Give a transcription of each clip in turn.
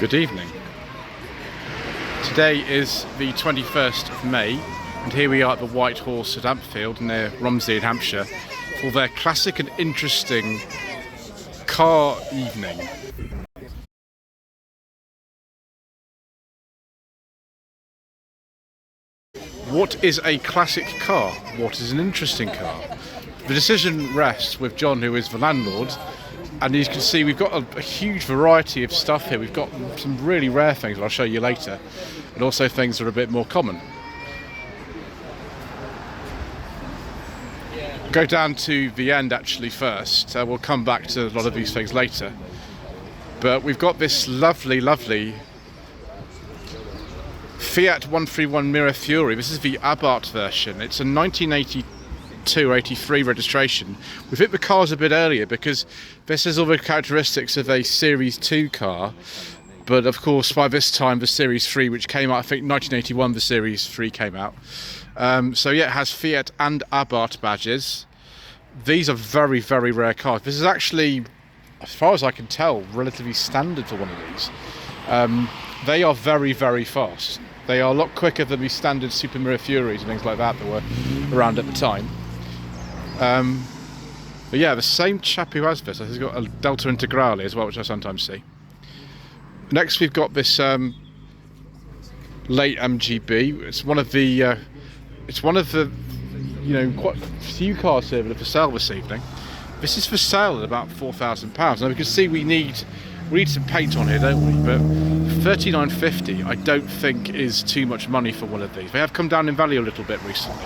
Good evening. Today is the 21st of May and here we are at the White Horse at Ampfield near Romsey in Hampshire for their classic and interesting car evening. What is a classic car? What is an interesting car? The decision rests with John, who is the landlord, and as you can see we've got a huge variety of stuff here. We've got some really rare things that I'll show you later, and also things that are a bit more common. Go down to the end actually first. We'll come back to a lot of these things later. But we've got this lovely Fiat 131 Mira Fury. This is the Abarth version. It's a 1982 or 83 registration. We think the car's a bit earlier because this has all the characteristics of a Series 2 car. But of course by this time the Series 3, which came out, I think 1981 the Series 3 came out. So yeah, it has Fiat and Abarth badges. These are very rare cars. This is actually, as far as I can tell, relatively standard for one of these. They are very fast. They are a lot quicker than the standard Super Mira Furies and things like that were around at the time. But yeah, the same chap who has this, he's got a Delta Integrale as well, which I sometimes see. Next we've got this late MGB. It's one of the quite few cars here that are for sale this evening. This is for sale at about £4,000. Now we can see we need some paint on here, don't we? But $39.50 I don't think is too much money for one of these. They have come down in value a little bit recently,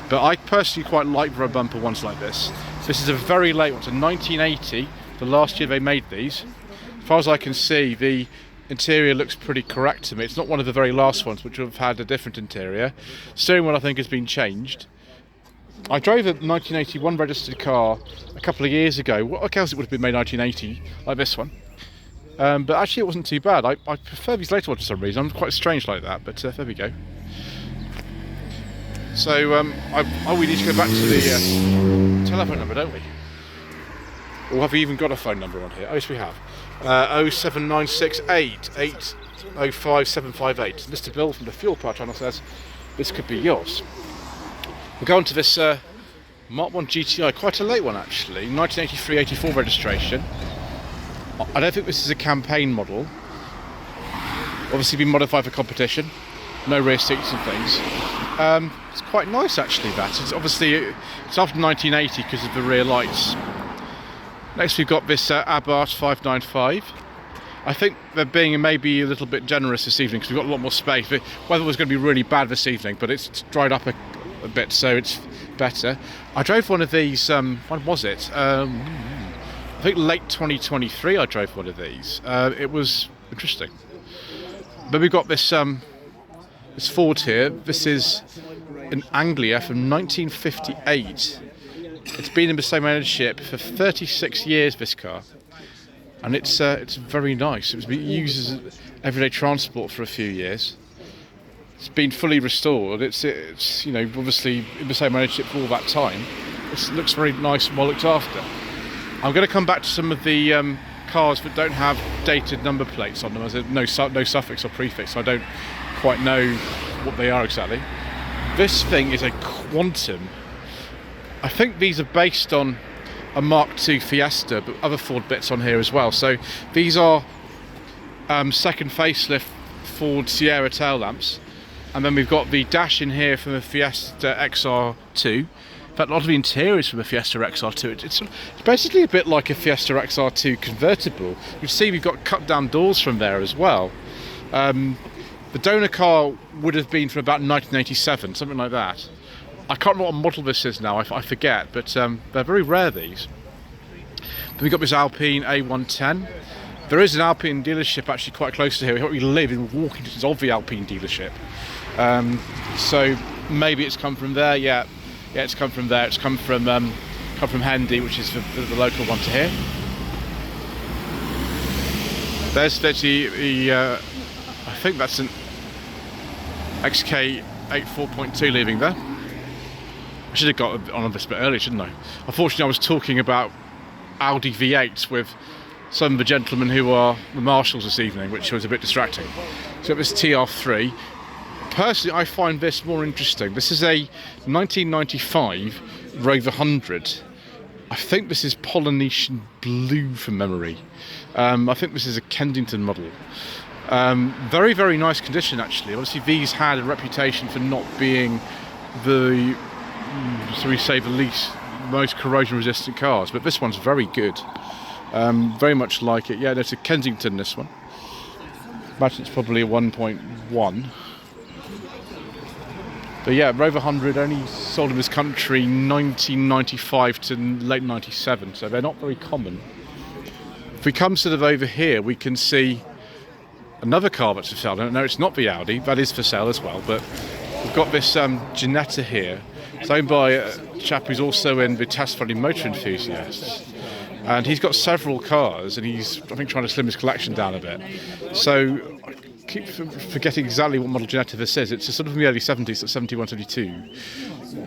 but I personally quite like road bumper ones like this. This is a very late one, so 1980, the last year they made these. As far as I can see, the interior looks pretty correct to me. It's not one of the very last ones which have had a different interior. Steering wheel I think has been changed. I drove a 1981 registered car a couple of years ago. What else it would have been made 1980, like this one. But actually it wasn't too bad. I prefer these later ones for some reason. I'm quite strange like that, but there we go. So we need to go back to the telephone number, don't we? Or have we even got a phone number on here? Oh yes we have. 07968 805 758. Mr. Bill from the Fuel Power channel says this could be yours. We'll go on to this Mark 1 GTI, quite a late one actually, 1983-84 registration. I don't think this is a campaign model. Obviously been modified for competition. No rear seats and things. It's quite nice actually that. It's after 1980 because of the rear lights. Next we've got this Abarth 595. I think they're being maybe a little bit generous this evening because we've got a lot more space. The weather was going to be really bad this evening, but it's dried up a bit, so it's better. I drove one of these, when was it? I think late 2023 I drove one of these. It was interesting. But we've got this Ford here. This is an Anglia from 1958. It's been in the same ownership for 36 years, this car. And it's very nice. It was used as everyday transport for a few years. It's been fully restored. It's obviously in the same ownership for all that time. It looks very nice and well looked after. I'm going to come back to some of the cars that don't have dated number plates on them, as no suffix or prefix, so I don't quite know what they are exactly. This thing is a Quantum. I think these are based on a Mark II Fiesta, but other Ford bits on here as well. So these are second facelift Ford Sierra tail lamps, and then we've got the dash in here from the Fiesta XR2. In fact, a lot of the interior is from a Fiesta XR2. It's basically a bit like a Fiesta XR2 convertible. You see we've got cut down doors from there as well. The donor car would have been from about 1987, something like that. I can't remember what model this is now, I forget, but they're very rare, these. Then we've got this Alpine A110. There is an Alpine dealership actually quite close to here. We live in walking distance of the Alpine dealership. So maybe it's come from there, yeah, it's come from there. It's come from Hendy, which is the local one to here. There's the I think that's an XK 84.2 leaving there. I should have got on this bit earlier, shouldn't I? Unfortunately, I was talking about Audi V8s with some of the gentlemen who are the marshals this evening, which was a bit distracting. So this TR3. Personally, I find this more interesting. This is a 1995 Rover 100. I think this is Polynesian blue from memory. I think this is a Kensington model. Very, very nice condition actually. Obviously these had a reputation for not being the, so we say the least, most corrosion resistant cars, but this one's very good. Very much like it. Yeah, there's a Kensington, this one. Imagine it's probably a 1.1. But yeah, Rover 100 only sold in this country 1995 to late 97, so they're not very common. If we come sort of over here, we can see another car that's for sale. No, it's not the Audi, that is for sale as well, but we've got this Ginetta here. It's owned by a chap who's also in the Test-Friendly Motor Enthusiasts. And he's got several cars, and he's, I think, trying to slim his collection down a bit. So I keep forgetting exactly what model Ginetta this is. It's sort of in the early 70s, so 71, 72.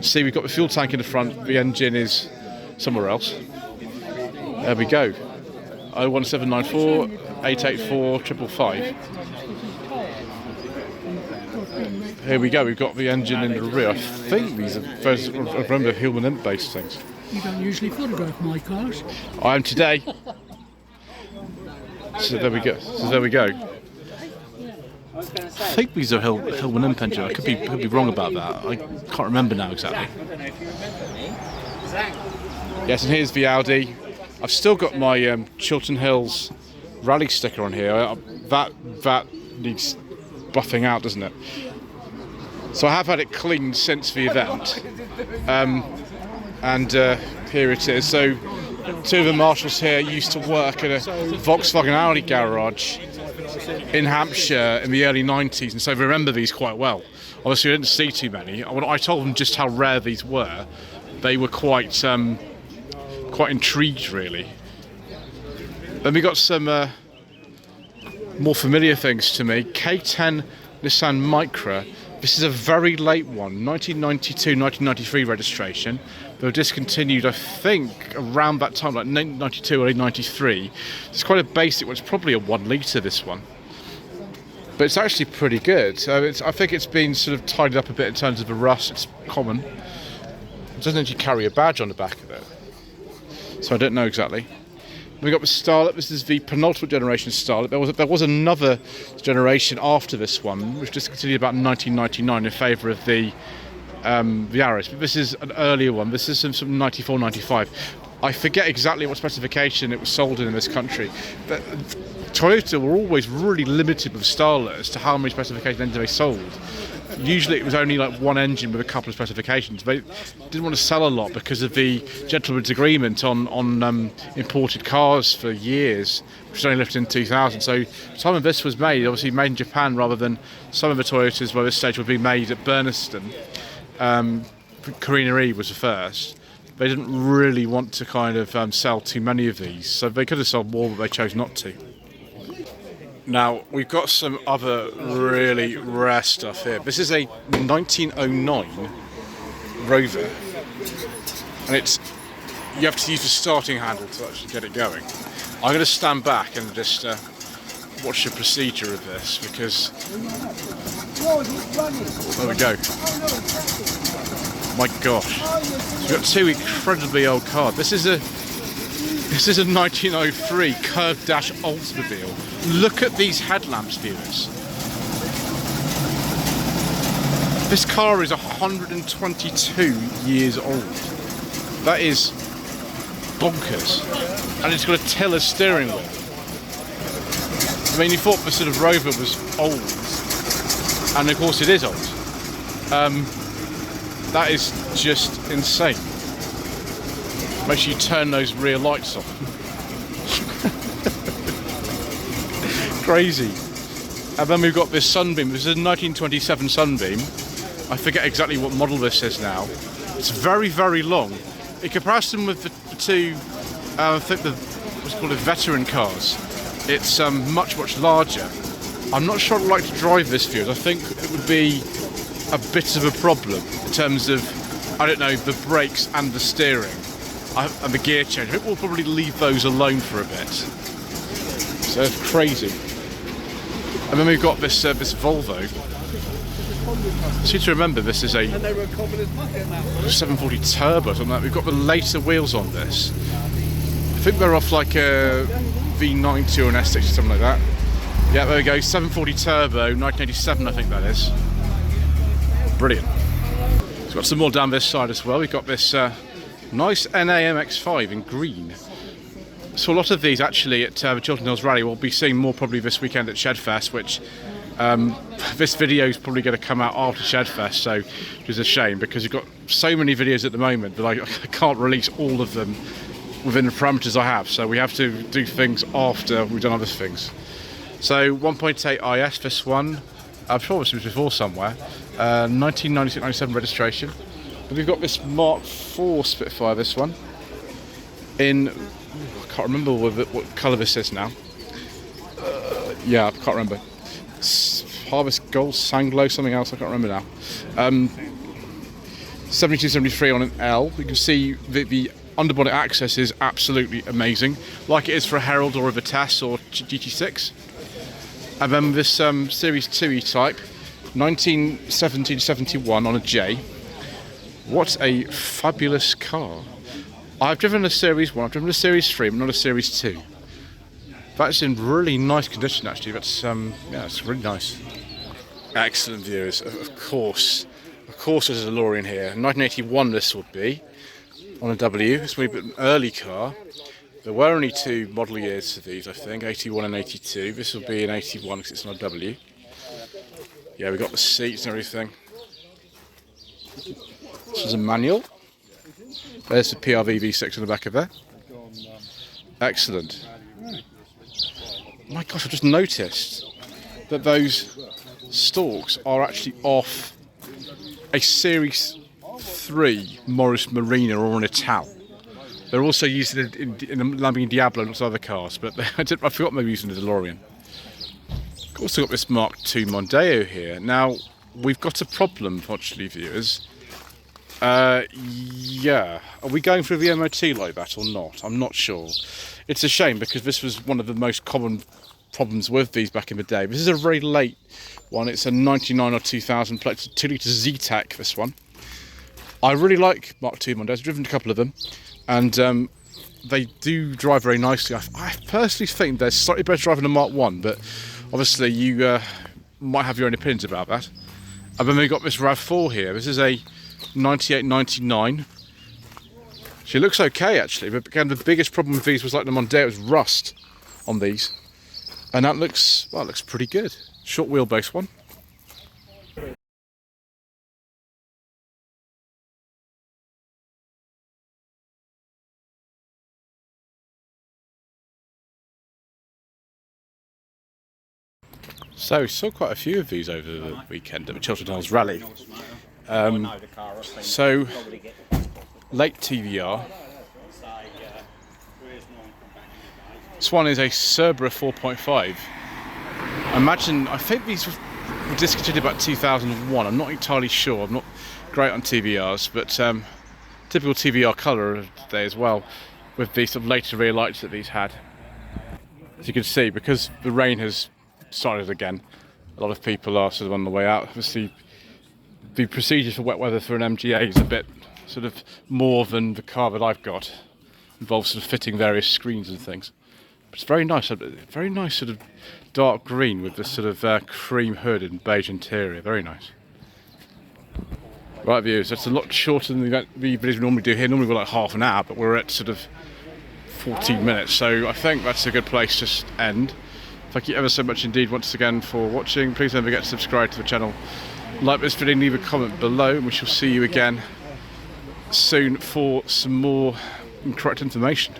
See, we've got the fuel tank in the front, the engine is somewhere else. There we go. 01794 884 555. Here we go, we've got the engine in the rear. I think these are, I remember Hillman Imp based things. You don't usually photograph my cars. I am today. So there we go. I think these are Hillman Imp engine. I could be wrong about that. I can't remember now exactly. Yes, and here's the Audi. I've still got my Chiltern Hills rally sticker on here. That needs buffing out, doesn't it? So I have had it cleaned since the event. And here it is. So two of the marshals here used to work at a Volkswagen Audi garage in Hampshire in the early 90s, and so they remember these quite well. Obviously I didn't see too many. When I told them just how rare these were, they were quite intrigued really. Then we got some more familiar things to me. K10 Nissan Micra. This is a very late one, 1992, 1993 registration. They were discontinued, I think, around that time, like 1992 or 93. It's quite a basic one. It's probably a 1 litre, this one. But it's actually pretty good. I think it's been sort of tidied up a bit in terms of the rust. It's common. It doesn't actually carry a badge on the back of it. So I don't know exactly. We got the Starlet. This is the penultimate generation Starlet. There was another generation after this one, which discontinued about 1999 in favour of the Yaris. But this is an earlier one. This is some 94, 95. I forget exactly what specification it was sold in this country. But Toyota were always really limited with Starlet as to how many specification engines they sold. Usually it was only like one engine with a couple of specifications. They didn't want to sell a lot because of the gentleman's agreement on imported cars for years, which was only lifted in 2000. So some of this was made, obviously made in Japan, rather than some of the Toyotas by this stage would be made at Burnaston. Carina E was the first. They didn't really want to kind of sell too many of these, so they could have sold more, but they chose not to. Now, we've got some other really rare stuff here. This is a 1909 Rover, and you have to use the starting handle to actually get it going. I'm going to stand back and just watch the procedure of this, because there we go. My gosh, we've got two incredibly old cars. This is a 1903 Curved Dash Oldsmobile. Look at these headlamps, viewers. This car is 122 years old. That is bonkers. And it's got a tiller steering wheel. I mean, you thought the sort of Rover was old, and of course it is old. That is just insane. Make sure you turn those rear lights off. Crazy. And then we've got this Sunbeam. This is a 1927 Sunbeam. I forget exactly what model this is now. It's very, very long. In comparison with the two, I think what's called veteran cars, it's much, much larger. I'm not sure I'd like to drive this view. I think it would be a bit of a problem in terms of, I don't know, the brakes and the steering and the gear change. I think we'll probably leave those alone for a bit. It's crazy. And then we've got this this Volvo. I seem to remember this is a 740 turbo or something like that. We've got the later wheels on this. I think they're off like a V90 or an S6 or something like that. Yeah, there we go, 740 turbo, 1987 I think that is. Brilliant. We've got some more down this side as well. We've got this nice NAMX5 in green. So a lot of these actually at the Chiltern Hills Rally we'll be seeing more probably this weekend at Shedfest, which this video is probably going to come out after Shedfest, so which is a shame because you've got so many videos at the moment that I can't release all of them within the parameters I have, so we have to do things after we've done other things. So 1.8 IS, this one, I'm sure this was before somewhere, 1996-97 registration. But we've got this Mark IV Spitfire, this one, in, I can't remember what colour this is now. Yeah, I can't remember. Harvest Gold, Sanglow, something else, I can't remember now. 7273 on an L. You can see the underbody access is absolutely amazing, like it is for a Herald or a Vitesse or GT6. And then this Series 2 E-Type, 1970-71 on a J. What a fabulous car. I've driven a Series 1, I've driven a Series 3, but not a Series 2. That's in really nice condition actually, that's, yeah, it's really nice. Excellent viewers, of course there's a DeLorean here. 1981 this would be, on a W. This will be an early car. There were only two model years for these, I think, 81 and 82. This will be an 81 because it's on a W. Yeah, we've got the seats and everything. This is a manual. There's the PRV V6 on the back of there. Excellent. My gosh, I've just noticed that those stalks are actually off a Series 3 Morris Marina or an Ital. They're also used in the Lamborghini Diablo and lots of other cars, but I forgot maybe using the DeLorean. Also got this Mark II Mondeo here. Now, we've got a problem, unfortunately, viewers. Yeah. Are we going through the MOT like that or not? I'm not sure. It's a shame because this was one of the most common problems with these back in the day. This is a very late one. It's a 99 or 2000 plate, 2-litre Z-Tech, this one. I really like Mark II Mondays. I've driven a couple of them, and they do drive very nicely. I personally think they're slightly better driving than Mark I, but obviously you might have your own opinions about that. And then we've got this RAV4 here. This is a 98-99. She looks okay actually, but again the biggest problem with these was like the Mondeo, was rust on these. And that looks, well, it looks pretty good. Short wheelbase one. So we saw quite a few of these over the weekend at the Chiltern Hills Rally. So, late TVR. This one is a Cerbera 4.5. I think these were discontinued about 2001. I'm not entirely sure. I'm not great on TVRs, but typical TVR colour of the day as well, with these sort of later rear lights that these had. As you can see, because the rain has started again, a lot of people are sort of on the way out. Obviously, the procedure for wet weather for an MGA is a bit sort of more than the car that I've got. It involves sort of fitting various screens and things. But it's very nice sort of dark green with this sort of cream hood and beige interior. Very nice. Right, viewers, that's a lot shorter than the videos we normally do here. Normally we're like half an hour, but we're at sort of 14 minutes. So I think that's a good place to end. Thank you ever so much indeed once again for watching. Please don't forget to subscribe to the channel. Like this video, leave a comment below, and we shall see you again soon for some more correct information.